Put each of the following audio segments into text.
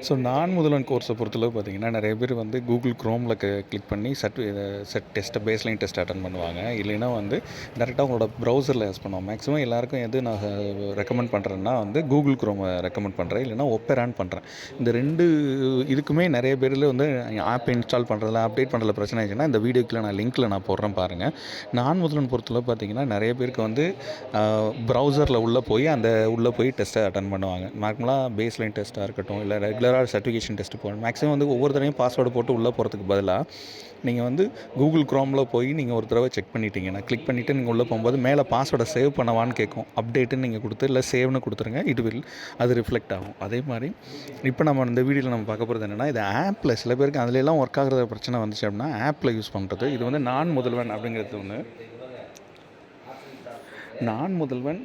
So நான் முதல்வன் கோர்ஸை பொறுத்தளவு பார்த்தீங்கன்னா, நிறைய பேர் வந்து கூகுள் குரோமில் கிளிக் பண்ணி செட் டெஸ்ட்டை பேஸ்லைன் டெஸ்ட் அட்டெண்ட் பண்ணுவாங்க. இல்லைன்னா வந்து டேரெக்டாக உங்களோட ப்ரௌசரில் யூஸ் பண்ணுவோம். மேக்ஸிமம் எல்லாருக்கும் எது நான் ரெக்கமெண்ட் பண்ணுறேன்னா வந்து கூகுள் குரோமை ரெக்கமெண்ட் பண்ணுறேன். இல்லைனா ஒப்பேரான்னு பண்ணுறேன். இந்த 2 இதுக்குமே நிறைய பேரில் வந்து ஆப் இன்ஸ்டால் பண்ணுறதுல, அப்டேட் பண்ணுறதுல பிரச்சனை ஆச்சுன்னா, இந்த வீடியோக்குள்ள நான் லிங்க்கில் நான் போடுறேன் பாருங்கள். நான் முதல்வன் பொறுத்தளவு பார்த்தீங்கன்னா, நிறைய பேருக்கு வந்து ப்ரௌசரில் உள்ளே போய் டெஸ்ட்டை அட்டெண்ட் பண்ணுவாங்க. நார்மலாக பேஸ்லைன் டெஸ்ட்டாக இருக்கட்டும், இல்லை ரெகுலராக சர்டிஃபிகேஷன் டெஸ்ட்டு போகணும். மேக்ஸிமம் வந்து ஒவ்வொரு தடவையும் பாஸ்வேர்டு போட்டு உள்ளே போகிறதுக்கு பதிலாக நீங்கள் வந்து கூகுள் குரோமில் போய் நீங்கள் ஒரு தடவை செக் பண்ணிட்டீங்கன்னா, கிளிக் பண்ணிவிட்டு நீங்கள் உள்ளே போகும்போது மேலே பாஸ்வேர்டை சேவ் பண்ணவான்னு கேட்கும். அப்டேட்டுன்னு நீங்கள் கொடுத்து, இல்லை சேவ்னு கொடுத்துருங்க. அது ரிஃப்ளெக்ட் ஆகும். அதே மாதிரி இப்போ நம்ம இந்த வீடியோவில் நம்ம பார்க்க போகிறது என்னென்னா, இது ஆப்பில் சில பேருக்கு அதுலெல்லாம் ஒர்க் ஆகிற பிரச்சனை வந்துச்சு அப்படின்னா ஆப்பில் யூஸ் பண்ணுறது. இது வந்து நான் முதல்வன் அப்படிங்கிறது ஒன்று. நான் முதல்வன்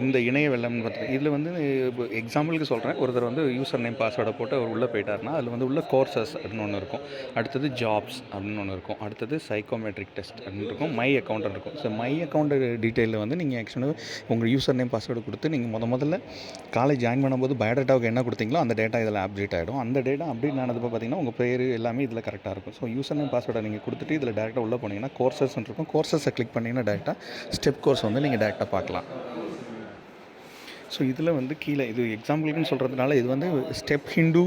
இந்த இணைய வெள்ளம்னு பார்த்து இதில் வந்து இப்போ எக்ஸாம்பிளுக்கு சொல்கிறேன். ஒருத்தர் வந்து யூசர் நேம் பாஸ்வேர்டை போட்டு அவர் உள்ளே போயிட்டார்னா, அதில் வந்து உள்ள கோர்சஸ் அப்படின்னு ஒன்று இருக்கும். அடுத்தது ஜாப்ஸ் அப்படின்னு ஒன்று இருக்கும். அடுத்தது சைக்கோமெட்ரிக் டெஸ்ட் அப்படின்னு இருக்கும். மை அக்கௌண்ட் இருக்கும். ஸோ மை அக்கௌண்ட் டீட்டெயிலில் வந்து நீங்கள் ஆக்சுவலாக உங்கள் யூசர் நேம் பாஸ்வேர்டு கொடுத்து நீங்கள் முதல்ல காலேஜ் ஜாயின் பண்ணும்போது பயோடேட்டாவுக்கு என்ன கொடுத்தீங்களோ அந்த டேட்டா இதில் அப்டேட் ஆகிடும். அந்த டேட்டா அப்டேட் ஆனதுப்போ பார்த்தீங்கன்னா உங்கள் பேர் எல்லாமே இதில் கரெக்டாக இருக்கும். ஸோ யூசர் நேம் பாஸ்வேர்டை நீங்கள் கொடுத்துட்டு இதில் டேரெக்டாக உள்ளே போனீங்கன்னா கோர்சஸ்ன்னு இருக்கும். கோர்சஸை கிளிக் பண்ணிங்கன்னா டேரெக்டாக ஸ்டெப் கோர்ஸ் வந்து நீங்கள் டேரெக்டாக பார்க்கலாம். ஸோ இதில் வந்து கீழே இது எக்ஸாம்பிளுக்குன்னு சொல்கிறதுனால இது வந்து ஸ்டெப் ஹிண்டு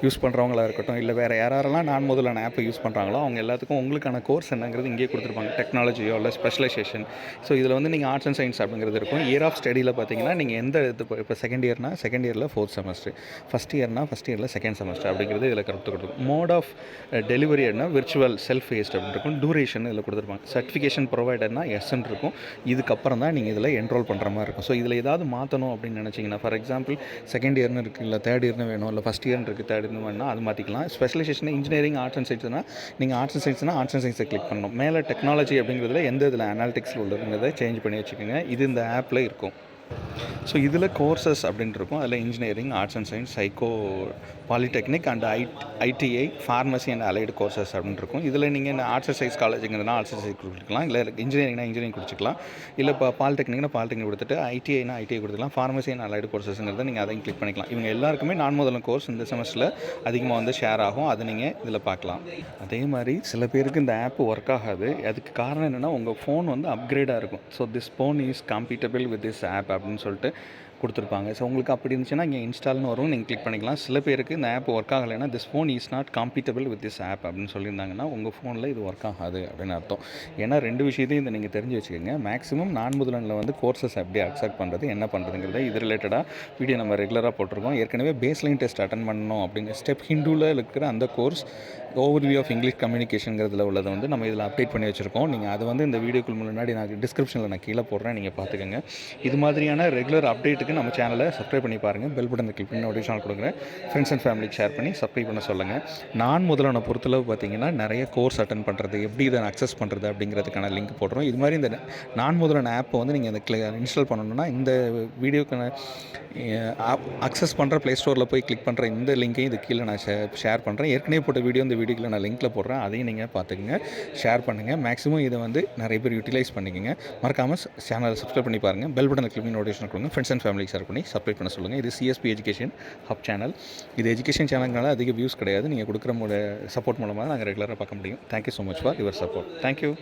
யூஸ் பண்ணுறவங்களா இருக்கட்டும், இல்லை வேறு யாரெல்லாம் நான் முதலான ஆப்பை யூஸ் பண்ணுறாங்களோ அவங்க எல்லாத்துக்கும் உங்களுக்கான கோர்ஸ் என்னங்கிறது இங்கேயே கொடுத்துருப்பாங்க. டெக்னாலஜியோ இல்லை ஸ்பெஷலைசேஷன். ஸோ இதில் வந்து நீங்கள் ஆர்ட்ஸ் அண்ட் சயின்ஸ் அப்படிங்கிறது இருக்கும். இயர் ஆஃப் ஸ்டடியில் பார்த்தீங்கன்னா நீங்கள் எந்த இது இப்போ செகண்ட் இயரில் 4th செமஸ்டர், ஃபஸ்ட் இயரில் 2nd செமஸ்டர் அப்படிங்கிறது இதில் கரெக்டாக கொடுக்கும். மோட் ஆஃப் டெலிவரி என்ன விர்ச்சுவல் செல்ஃப் ஃபேஸ்ட் அப்படின்னு இருக்கும். டூரேஷன் இதில் கொடுத்துருப்பாங்க. சர்டிஃபிகேஷன் ப்ரொவைடர்னா எஸ்ன்னு இருக்கும். இதுக்கப்புறம் தான் நீங்கள் இதில் என்ரோல் பண்ணுற மாதிரி இருக்கும். ஸோ இதில் ஏதாவது மாற்றணும் அப்படின்னு நினச்சிங்கன்னா, ஃபார் எக்ஸாம்பிள் செகண்ட் இயர்னு இருக்குது, இல்லை தேர்ட் இயர்னு வேணும், இல்லை ஃபஸ்ட் இயர்னு இருக்குது, தேர்ட் இயர்னு வேணும்னா அது மாற்றிக்கலாம். ஸ்பெஷலைசேஷன் இன்ஜினியரிங் ஆர்ட்ஸ் அண்ட் சயின்ஸ்னா நீங்கள் ஆர்ட்ஸ் அண்ட் சயின்ஸை கிளிக் பண்ணணும். மேலே டெக்னாலஜி அப்படிங்கிறதுல எந்த இதில் அனாலிட்டிக்ஸில் உள்ளதுங்கிறத சேஞ்ச் பண்ணி வச்சுக்கோங்க. இது இந்த ஆப்பில் இருக்கும். ஸோ இதில் கோர்சஸ் அப்படின்ட்டு இருக்கும். அதில் engineering, arts and science, psycho, polytechnic and ITI, pharmacy and allied courses அப்படின்னு இருக்கும். இதில் நீங்கள் இந்த ஆர்ட்ஸ் அண்ட் சயின்ஸ் காலேஜுங்கிறதுனா ஆர்ட்ஸ் அண்ட் சயின்ஸ் கொடுத்துக்கலாம், இல்லை இன்ஜினியரிங் கொடுத்துக்கலாம், இல்லை இப்போ பாலிடெக்னிக்னா பாலிடெக்னிக் கொடுத்துட்டு ஐடிஐனா ஐடிஐ கொடுத்துக்கலாம், ஃபார்மசி அண்ட் அலைடு கோர்சஸ்ங்கிறத நீங்கள் அதையும் கிளிக் பண்ணிக்கலாம். இவங்க எல்லாருக்குமே நான் முதல்ல கோர்ஸ் இந்த செமஸ்டரில் அதிகமாக வந்து ஷேர் ஆகும். அதை நீங்கள் இதில் பார்க்கலாம். அதே மாதிரி சில பேருக்கு இந்த ஆப் ஒர்க் ஆகாது. அதுக்கு காரணம் என்னென்னா உங்கள் ஃபோன் வந்து அப்கிரேடாக இருக்கும். So this phone is compatible with this app அப்படின்னு சொல்லிட்டு கொடுத்துருப்பாங்க. ஸோ உங்களுக்கு அப்படி இருந்துச்சுன்னா இங்கே இன்ஸ்டால்னு வரும், நீங்கள் கிளிக் பண்ணிக்கலாம். சில பேருக்கு இந்த ஆப் ஒர்க் ஆகலைன்னா this phone is not compatible with this app அப்படின்னு சொல்லியிருந்தாங்கன்னா உங்கள் ஃபோனில் இது ஒர்க் ஆகாது அப்படின்னு அர்த்தம். ஏன்னா 2 விஷயத்தையும் இதை நீங்கள் தெரிஞ்சு வச்சுக்கோங்க. மேக்ஸிமம் நான் முதல்வனில் வந்து கோர்சஸ் எப்படி அக்செப்ட் பண்ணுறது, என்ன பண்ணுறதுங்கிறத இது ரிலேட்டடாக வீடியோ நம்ம ரெகுலராக போட்டிருக்கோம். ஏற்கனவே பேஸ்லைன் டெஸ்ட் அட்டன் பண்ணணும் அப்படின்னு ஸ்டெப் ஹிண்டுவில் இருக்கிற அந்த கோர்ஸ் ஓவர்வியூ ஆஃப் இங்கிலீஷ் கம்யூனிகேஷன்ங்கிறதுல உள்ளதை வந்து நம்ம இதில் அப்டேட் பண்ணி வச்சுருக்கோம். நீங்கள் அது வந்து இந்த வீடியோக்கு முன்னாடி நான் டிஸ்கிரிப்ஷனில் நான் கீழே போடுறேன், நீங்கள் பார்த்துக்கோங்க. இது மாதிரியான ரெகுலர் அப்டேட்டுக்கு நம்ம சேனலை சப்ஸ்கிரைப் பண்ணி பாருங்கள். பெல் பட்டனை கிளிக் பண்ணி நோட்டிஃபிகேஷன் கொடுக்குறேன். ஃப்ரெண்ட்ஸ் அண்ட் ஃபேமிலிக்கு ஷேர் பண்ணி சப்ஸ்கிரைப் பண்ண சொல்லுங்கள். நான் முதல்வனை பொறுத்தளவு பார்த்தீங்கன்னா நிறைய கோர்ஸ் அட்டன் பண்ணுறது, எப்படி இதை அக்சஸ் பண்ணுறது அப்படிங்கிறதுக்கான லிங்க் போடுறோம். இது மாதிரி இந்த நான் முதல்வன் ஆப்பை வந்து நீங்கள் இந்த இன்ஸ்டால் பண்ணணுன்னா இந்த வீடியோக்கான அக்சஸ் பண்ணுற ப்ளே ஸ்டோரில் போய் கிளிக் பண்ணுற இந்த லிங்க்கையும் இது கீழே நான் ஷேர் பண்ணுறேன். ஏற்கனவே போட்ட வீடியோ இந்த வீடியோவில் நான் லிங்க்கில் போடுறேன். அதையும் நீங்கள் பார்த்துக்குங்க, ஷேர் பண்ணுங்கள். மேக்ஸிமம் இதை வந்து நிறைய பேர் யூட்டிலைஸ் பண்ணிக்கோங்க. மறக்காமல் சேனலை சப்ஸ்கிரைப் பண்ணி பாருங்கள். பெல் பட்டனை கிளிக் பண்ணி நோட்டிஃபிகேஷன் கொடுங்க. ஃப்ரெண்ட்ஸ் அண்ட் ஃபேமிலிக்கு ஷேர் பண்ணி சப்ஸ்கிரைப் பண்ண சொல்லுங்கள். இது சிஎஸ்பி எஜுகேஷன் ஹப் சேனல். இது எஜுகேஷன் சேனல்னால அதிக வியூஸ் கிடையாது. நீங்கள் கொடுக்குற சப்போர்ட் மூலமாக நாங்கள் ரெகுலராக பார்க்க முடியும். Thank you so much for your support. Thank you.